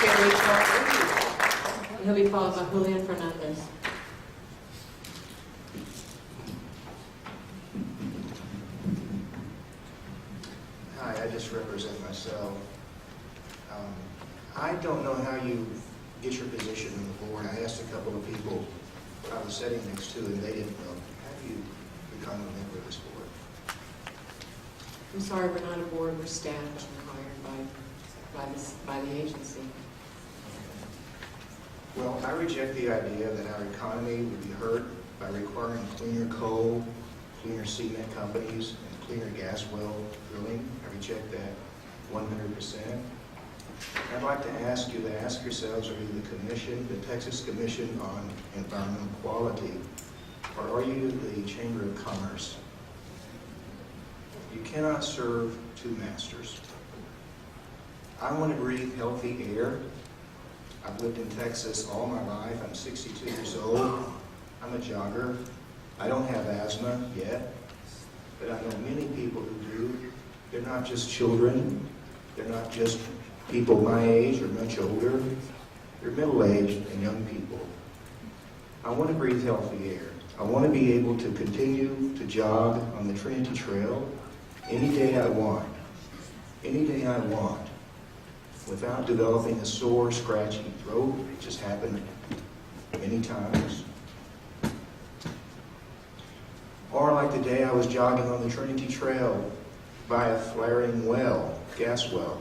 Terry Charles. And he'll be followed by Julian Fernandez. Hi, I just represent myself. I don't know how you get your position on the board. I asked a couple of people I was sitting next to, and they didn't know. How do you become a member of this board? I'm sorry, we're not a board, we're staff and hired by the agency. Well, I reject the idea that our economy would be hurt by requiring cleaner coal, cleaner cement companies, and cleaner gas well drilling. I reject that 100%. I'd like to ask you to ask yourselves, are you the commission, the Texas Commission on Environmental Quality, or are you the Chamber of Commerce? You cannot serve two masters. I want to breathe healthy air. I've lived in Texas all my life. I'm 62 years old. I'm a jogger. I don't have asthma yet, but I know many people who do. They're not just children. They're not just people my age or much older. They're middle-aged and young people. I want to breathe healthy air. I want to be able to continue to jog on the Trinity Trail any day I want. Any day I want. Without developing a sore, scratchy throat. It just happened many times. Or like the day I was jogging on the Trinity Trail by a flaring well, gas well,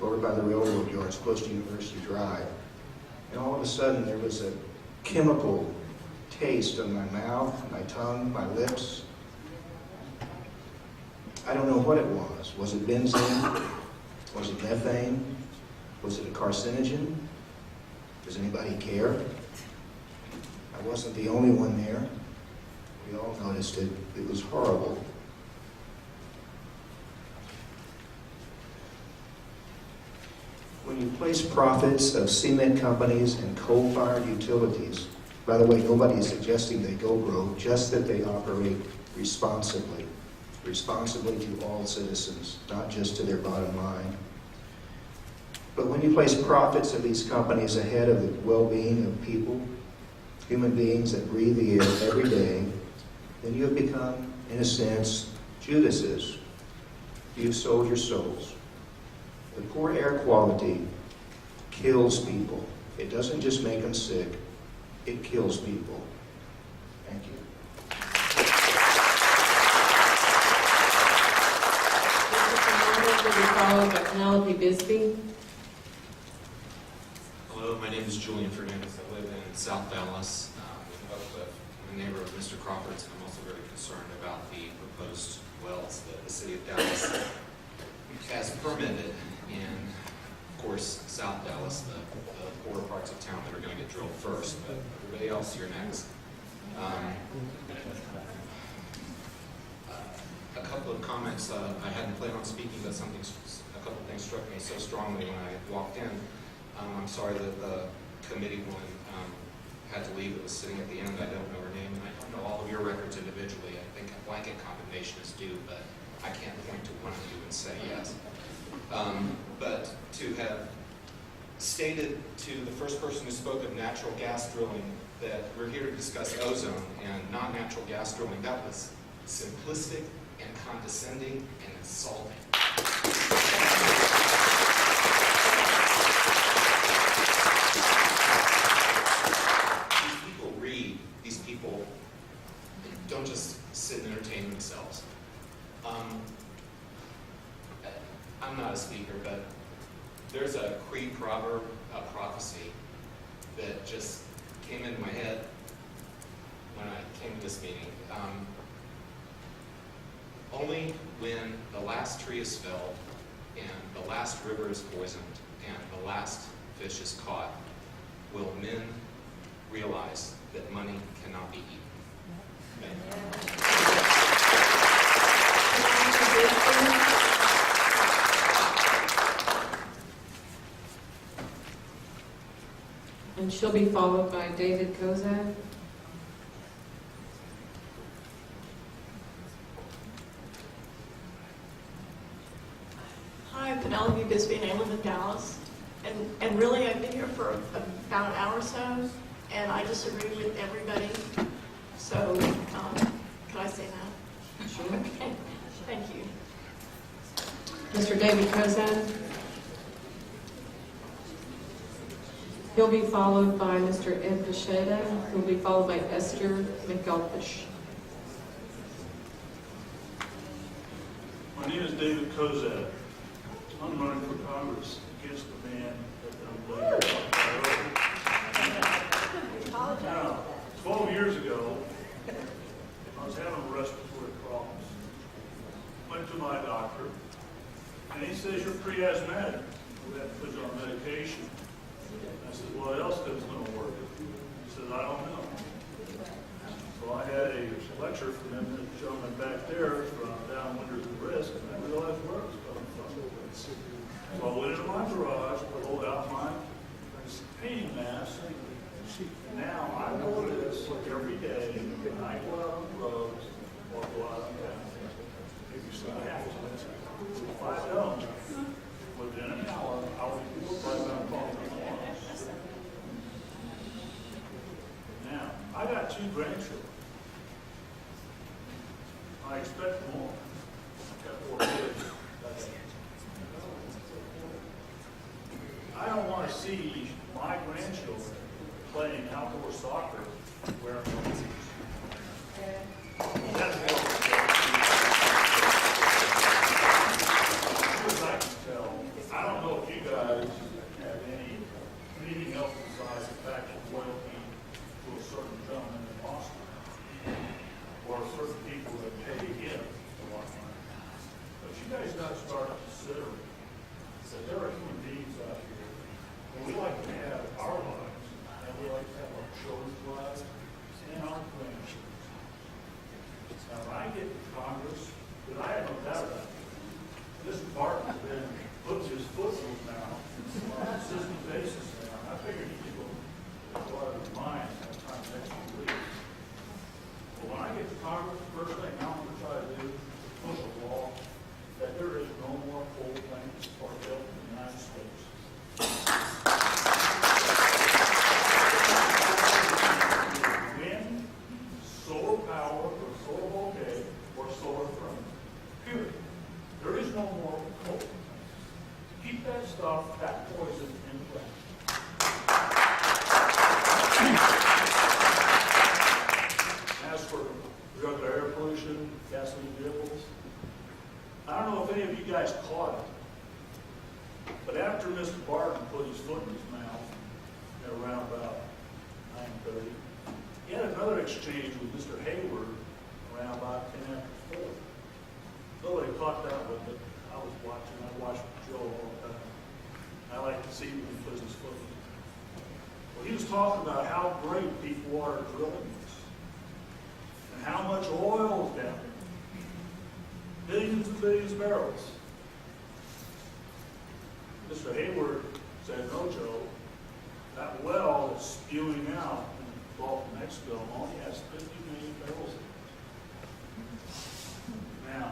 over by the railroad yards close to University Drive. And all of a sudden there was a chemical taste on my mouth, my tongue, my lips. I don't know what it was. Was it benzene? Was it methane? Was it a carcinogen? Does anybody care? I wasn't the only one there. We all noticed it. It was horrible. When you place profits of cement companies and coal-fired utilities, by the way, nobody is suggesting they go broke, just that they operate responsibly. Responsibly to all citizens, not just to their bottom line. But when you place profits of these companies ahead of the well-being of people, human beings that breathe the air every day, then you have become, in a sense, Judases. You've sold your souls. The poor air quality kills people. It doesn't just make them sick, it kills people. Thank you. Mr. Fernandez will be followed by Penelope Bisbee. Hello, my name is Julian Fernandez. I live in South Dallas with Oak Cliff. I'm a neighbor of Mr. Crawford's, and I'm also very concerned about the proposed wells that the city of Dallas has permitted in, of course, South Dallas, the poorer parts of town that are going to get drilled first, but everybody else, you're next. A couple of comments. I hadn't planned on speaking, but a couple of things struck me so strongly when I walked in. I'm sorry that the committee woman had to leave. It was sitting at the end. I don't know her name, and I don't know all of your records individually. I think a blanket condemnation is due, but I can't point to one of you and say yes. But to have stated to the first person who spoke of natural gas drilling that we're here to discuss ozone and not natural gas drilling, that was simplistic and condescending and insulting. These people read, these people don't just sit and entertain themselves. I'm not a speaker, but there's a Cree proverb, a prophecy, that just came into my head when I came to this meeting. Only when the last tree is felled and the last river is poisoned and the last fish is caught will men realize that money cannot be eaten. Thank you. And she'll be followed by David Kozak. Hi, Penelope Bisbee, and I live in Dallas. And really, I've been here for about an hour or so, and I disagree with everybody. So, can I say that? Sure. Okay, thank you. Mr. David Kozan. He'll be followed by Mr. Ed Pichetta, who'll be followed by Esther McElfish. My name is David Kozak. I'm running for Congress against the man that I'm blaming. Now, 12 years ago, I was having respiratory problems. Went to my doctor, and he says, you're pre-asthmatic. We have to put you on medication. I said, well, what else is going to work? He said, I don't know. So I had a lecture from him, the gentleman back there, from downwinder to risk, and I realized where it was coming from. So I went into my garage, pulled out my pain mask, and now I wear this every day when I go out on the roads or go out on town. I have to. If I don't, within an hour, I'll be right back home. Now, I got 2 grandchildren. I expect more. I've got 4 kids. I don't want to see my grandchildren playing outdoor soccer wearing onesie. That's what as I can tell, I don't know if you guys have anything else besides the fact of loyalty to a certain gentleman in Boston, or certain people that pay him a lot of money. But you guys got to start considering that there are human beings out here, and we like to have our lives, and we like to have our children's lives, and our grandchildren's lives. Now, when I get to Congress, because I have no doubt about it, Mr. Barton's been putting his foot in his mouth on a consistent basis now. I figured he could go out of his mind sometime next week. But when I get to Congress, the first thing I'm going to try to do is push a law that there is no more coal plants or built in the United States. Wind, solar power, or solar voltaic, or solar thermal. Period. There is no more coal. Keep that stuff, that poison in the ground. As for regular air pollution, gasoline vehicles, I don't know if any of you guys caught it, but after Mr. Barton put his foot in his mouth at around about 9:30, he had another exchange with Mr. Hayward around about 10 after 4. Nobody caught that one, but I was watching. I watched Joe all the time. I like to see when he puts his foot in. Well, he was talking about how great deep water drilling is and how much oil is down there. Billions and billions of barrels. Mr. Hayward said, no, Joe, that well that's spewing out in the Gulf of Mexico only has 50 million barrels in it. Now,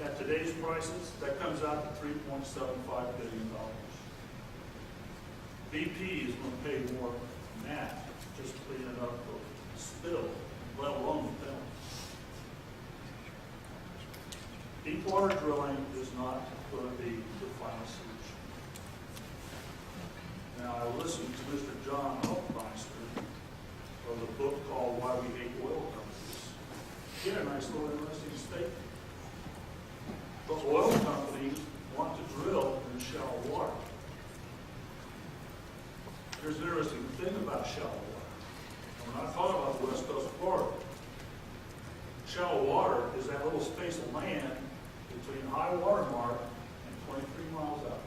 at today's prices, that comes out to $3.75 billion. BP is going to pay more than that just cleaning up the spill, let alone the penalty. Deepwater drilling is not going to be the final solution. Now, I listened to Mr. John Hofmeister of the book called Why We Hate Oil Companies. He had a nice little interesting statement. The oil companies want to drill in shallow water. There's an interesting thing about shallow water. And when I thought about the west coast of Florida, shallow water is that little space of land between high water mark and 23 miles out.